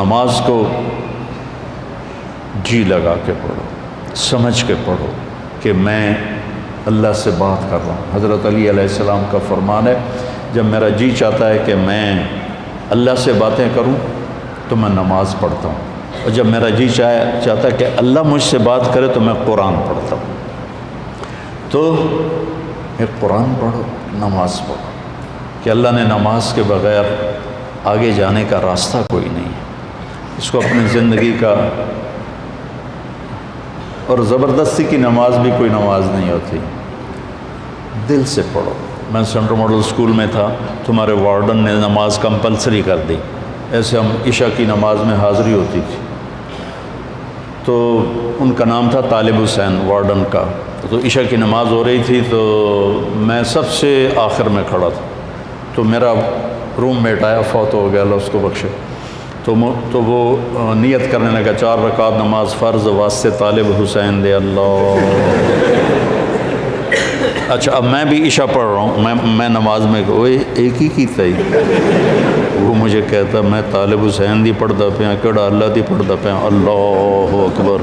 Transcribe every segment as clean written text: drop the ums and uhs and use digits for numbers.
نماز کو جی لگا کے پڑھو، سمجھ کے پڑھو کہ میں اللہ سے بات کر رہا ہوں۔ حضرت علی علیہ السلام کا فرمان ہے، جب میرا جی چاہتا ہے کہ میں اللہ سے باتیں کروں تو میں نماز پڑھتا ہوں، اور جب میرا جی چاہتا ہے کہ اللہ مجھ سے بات کرے تو میں قرآن پڑھتا ہوں۔ تو ایک قرآن پڑھو، نماز پڑھو، کہ اللہ نے نماز کے بغیر آگے جانے کا راستہ کوئی نہیں ہے۔ اس کو اپنی زندگی کا، اور زبردستی کی نماز بھی کوئی نماز نہیں ہوتی، دل سے پڑھو۔ میں سینٹرل ماڈل اسکول میں تھا، تمہارے وارڈن نے نماز کمپلسری کر دی، ایسے ہم عشاء کی نماز میں حاضری ہوتی تھی، تو ان کا نام تھا طالب حسین وارڈن کا۔ تو عشاء کی نماز ہو رہی تھی تو میں سب سے آخر میں کھڑا تھا، تو میرا روم میٹ آیا، فوت ہو گیا، اللہ اس کو بخشے، تو وہ نیت کرنے لگا 4 رکعت نماز فرض واسطے طالب حسین دے اللہ۔ اچھا اب میں بھی عشاء پڑھ رہا ہوں، میں نماز میں کوئی ایک ہی کی تھی، وہ مجھے کہتا میں طالب حسین دی پڑھتا پیا، کیڑا اللہ دی پڑھتا پیا، اللہ اکبر۔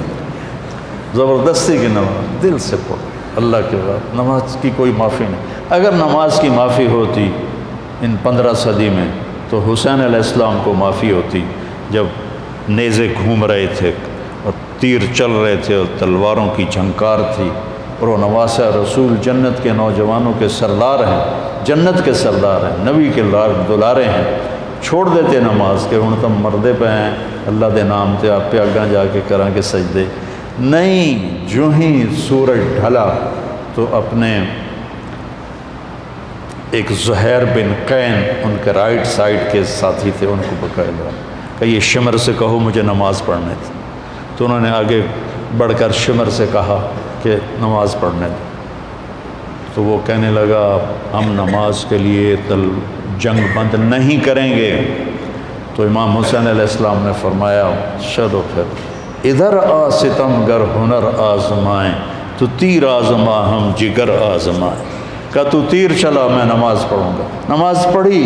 زبردستی کی نماز دل سے پڑھو، اللہ کے بعد نماز کی کوئی معافی نہیں۔ اگر نماز کی معافی ہوتی ان 15 صدی میں تو حسین علیہ السلام کو معافی ہوتی، جب نیزے گھوم رہے تھے اور تیر چل رہے تھے اور تلواروں کی جھنکار تھی، اور وہ نواسہ رسول جنت کے نوجوانوں کے سردار ہیں، جنت کے سردار ہیں، نبی کے دلارے ہیں، چھوڑ دیتے نماز کہ ہن تم مردے پہ ہیں، اللہ دے نام تے آپ پہ اگاں جا کے کراں کے سجدے نہیں۔ جو ہی سورج ڈھلا تو اپنے ایک زہیر بن قین ان کے رائٹ سائڈ کے ساتھی تھے، ان کو بکائے لگا کہ یہ شمر سے کہو مجھے نماز پڑھنے تھی، تو انہوں نے آگے بڑھ کر شمر سے کہا کہ نماز پڑھنے دیں، تو وہ کہنے لگا ہم نماز کے لیے جنگ بند نہیں کریں گے۔ تو امام حسین علیہ السلام نے فرمایا چلو پھر ادھر آ ستم گر ہنر آزمائیں، تو تیر آزما ہم جگر آزمائیں۔ کہ تو تیر چلا میں نماز پڑھوں گا۔ نماز پڑھی،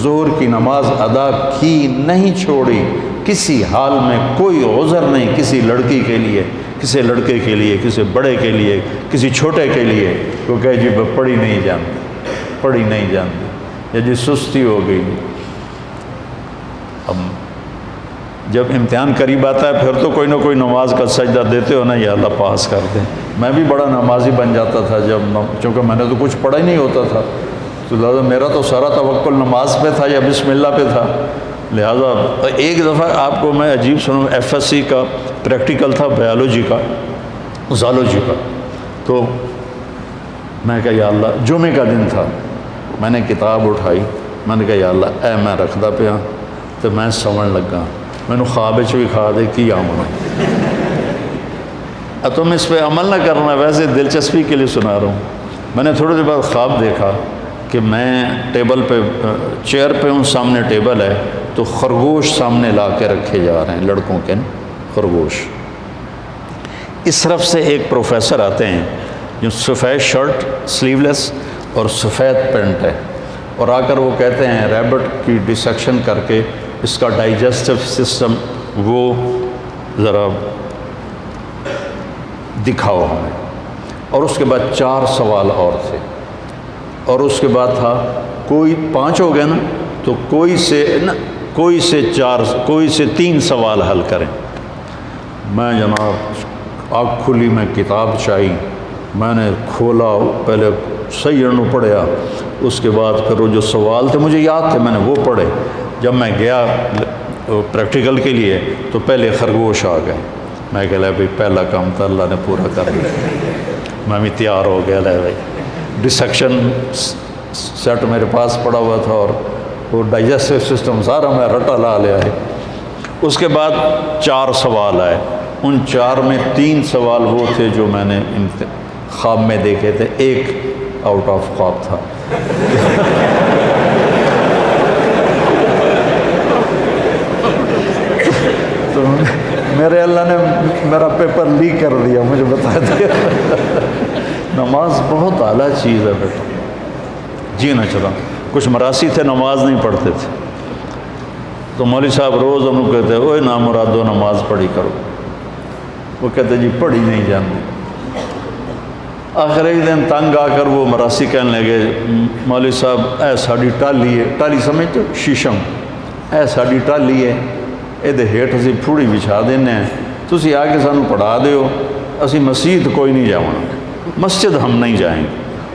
ظہر کی نماز ادا کی، نہیں چھوڑی، کسی حال میں کوئی عذر نہیں کسی لڑکی کے لیے، کسی لڑکے کے لیے، کسی بڑے کے لیے، کسی چھوٹے کے لیے، وہ کہے جی پڑھی نہیں جانتی، پڑھی نہیں جانتی، یا جی سستی ہو گئی۔ اب جب امتحان قریب آتا ہے پھر تو کوئی نہ کوئی نماز کا سجدہ دیتے ہو نا، یا اللہ پاس کر دیں۔ میں بھی بڑا نمازی بن جاتا تھا چونکہ میں نے تو کچھ پڑھا ہی نہیں ہوتا تھا، تو لہٰذا میرا تو سارا توکل نماز پہ تھا یا بسم اللہ پہ تھا۔ لہٰذا ایک دفعہ آپ کو میں عجیب سنوں، FSC کا پریکٹیکل تھا بایولوجی کا، زالوجی کا، تو میں کہا یا اللہ، جمعے کا دن تھا، میں نے کتاب اٹھائی، میں نے کہا یا اللہ اے میں رکھدا پیا تو میں سمجھ لگا، میں نے خواب بھی کھا دے کی آمنا، اب تم اس پہ عمل نہ کرنا، ویسے دلچسپی کے لیے سنا رہا ہوں۔ میں نے تھوڑی دیر بعد خواب دیکھا کہ میں ٹیبل پہ، چیئر پہ ہوں، سامنے ٹیبل ہے، تو خرگوش سامنے لا کے رکھے جا رہے ہیں، لڑکوں کے خرگوش۔ اس طرف سے ایک پروفیسر آتے ہیں جو سفید شرٹ سلیو لیس اور سفید پینٹ ہے، اور آ کر وہ کہتے ہیں ریبٹ کی ڈسیکشن کر کے اس کا ڈائجسٹو سسٹم وہ ذرا دکھاؤ ہمیں۔ اور اس کے بعد 4 سوال اور تھے، اور اس کے بعد تھا کوئی 5 ہو گئے نا، تو کوئی سے 3 سوال حل کریں۔ میں جناب آنکھ کھلی، میں کتاب چاہی، میں نے کھولا، پہلے صحیح انو پڑھیا، اس کے بعد پھر وہ جو سوال تھے مجھے یاد تھے، میں نے وہ پڑھے۔ جب میں گیا پریکٹیکل کے لیے تو پہلے خرگوش آ گئے، میں کہہ لیا بھائی پہلا کام تو اللہ نے پورا کر لیا، میں بھی تیار ہو گیا، لے بھائی ڈسیکشن سیٹ میرے پاس پڑا ہوا تھا اور وہ ڈائجسٹو سسٹم سارا میں رٹا لا لیا ہے۔ اس کے بعد 4 سوال آئے، ان 4 میں 3 سوال وہ تھے جو میں نے خواب میں دیکھے تھے، ایک آؤٹ آف خواب تھا۔ تو میرے اللہ نے میرا پیپر لیک کر دیا، مجھے بتا دیا۔ نماز بہت اعلیٰ چیز ہے بیٹا، جی نہ چلا۔ کچھ مراسی تھے نماز نہیں پڑھتے تھے، تو مولوی صاحب روز انہوں کہتے اوے نامرادو نماز پڑھی کرو، وہ کہتے جی پڑھی نہیں جانتی۔ آخر ایک دن تنگ آ کر وہ مراسی کہنے لگے مولوی صاحب اے ساڑی ٹالی ہے، ٹالی سمجھتے ہو شیشم، اے ساڑی ٹالی ہے یہ ہیٹ اسی پھوڑی بچھا دینے ہیں، تسی آ کے سانو پڑھا دیو، اسی مسجد کوئی نہیں جاؤں، مسجد ہم نہیں جائیں گے۔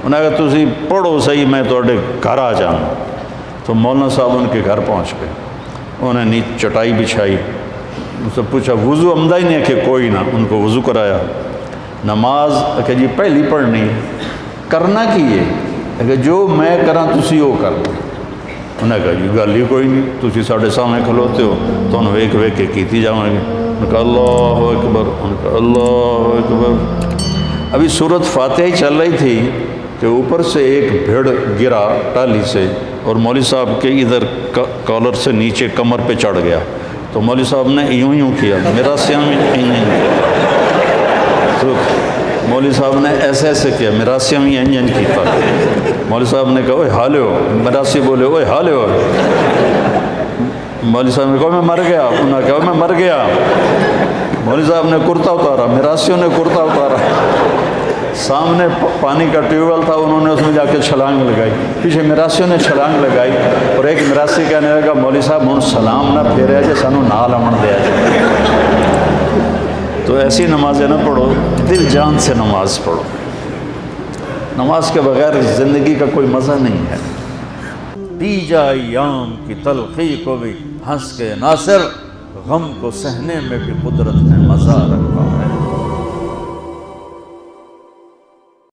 انہوں نے کہا تسی پڑھو صحیح میں توڑے گھر آ جاؤں۔ تو مولانا صاحب ان کے گھر پہنچ گئے، انہوں نے چٹائی بچھائی، ان سے پوچھا وضو عمدہ ہی نہیں ہے کہ کوئی نہ، ان کو وضو کرایا۔ نماز کہ جی پہلی پڑھنی کرنا کی ہے کہ جو میں کراں تسی وہ کر دو۔ انہوں نے کہا جی گل ہی کوئی نہیں، تسی ساڑھے سامنے کھلوتے ہو تو انہوں ویک ویک کے کیتی جاؤں گے۔ انہوں نے کہا اللہ اکبر، انہوں نے کہا اللہ اکبر۔ ابھی سورت فاتحہ ہی چل رہی تھی کہ اوپر سے ایک بھیڑ گرا ٹالی سے اور مولوی صاحب کے ادھر کالر سے نیچے کمر پہ چڑھ گیا، تو مولوی صاحب نے یوں یوں کیا، میرا سیاں میں تو مولوی صاحب نے ایسے ایسے کیا، میرا سیاں میں این کیتا۔ مولوی صاحب نے کہا اوے حالے ہو، میرا سی بولے اوے حالے ہو۔ مولوی صاحب نے کہا میں مر گیا، انہوں نے کہا میں مر گیا۔ مولوی صاحب نے کرتا اتارا، میراسیوں نے کرتا اتارا، سامنے پانی کا ٹیوب ویل تھا، انہوں نے اس میں جا کے چھلانگ لگائی، پیچھے میراسیوں نے چھلانگ لگائی، اور ایک میراسی کہنے لگا مولوی صاحب ہوں سلام نہ پھیرے جے سانو نال امن دیا جائے۔ تو ایسی نمازیں نہ پڑھو، دل جان سے نماز پڑھو، نماز کے بغیر زندگی کا کوئی مزہ نہیں ہے۔ دی جائے ایام کی تلخی کو بھی ہنس کے ناصر، غم کو سہنے میں بھی قدرت نے مزہ رکھا ہے۔